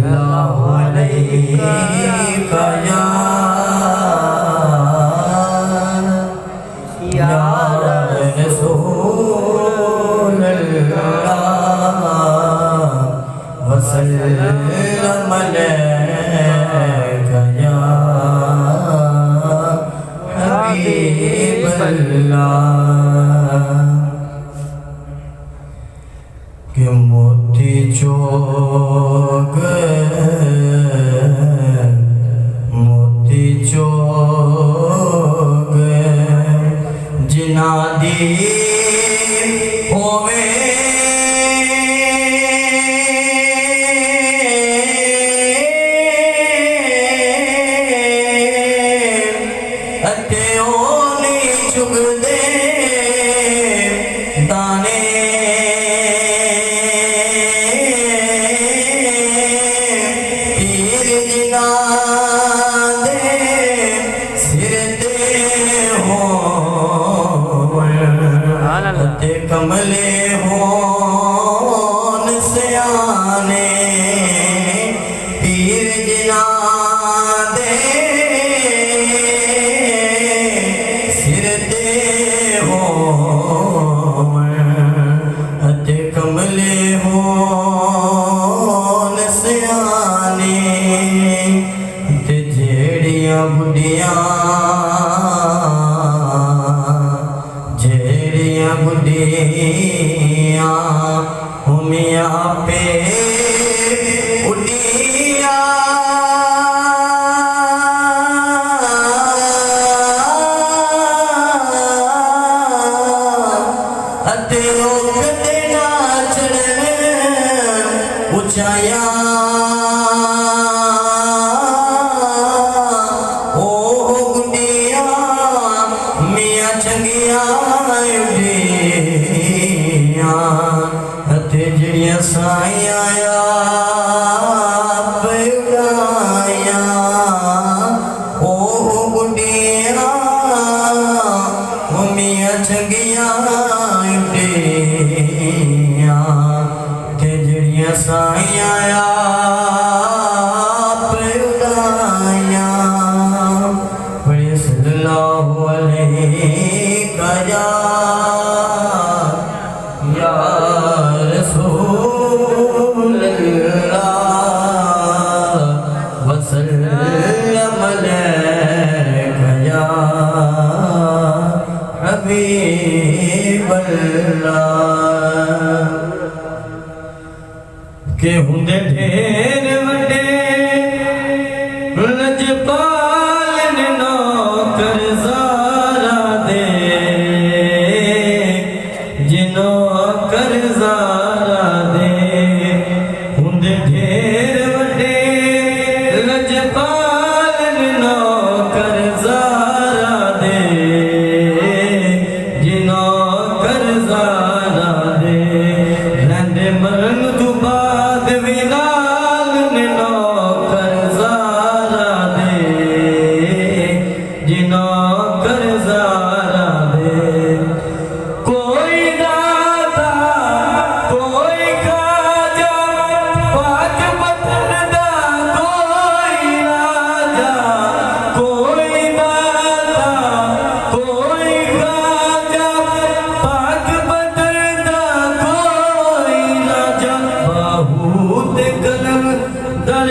सल्लल्लाहु अलैहि या रसूल अल्लाह वसल्लम अलैका या हबीब अल्लाह। कि मोती चौक जिना दी होवे अते ओ नहीं चुगदे दाने पीर जिना दे सिर ते हो ते कमले होन सयाने पीर जिना दे सिर ते होन ते कमले होन सयाने ते जेड़ियां बुढ़ियां बुढ़िया हुमिया पे उड़िया अते रोकते ना चढ़ने ऊंचाया ओ गुंडिया मियाँ चंगिया जड़िया साइया पैगाया ओ गुडिया मियाँ चंगिया जड़िया साइया पैगाया बड़े सल्लल्लाहु अलैहि या रसूल अल्लाह वसल्लम अलैका या हबीब अल्लाह। के हुंदे ढेर वड्डे लजपाल नौकर ज़ारा दे जिनो कर ज़ारा दे हुंदे ढेर वड्डे लजपाल नौकर ज़ारा दे जिनो कर ज़ारा दे लंदे मरन तू बाद विलाल नौकर ज़ारा दे जिनो कर ज़ारा दे। कोई दाता कोई खाजा पाक पत्थर दा कोई राजा कोई दाता कोई खाजा पाक पत्थर दा कोई राजा बाहू ते कलम दर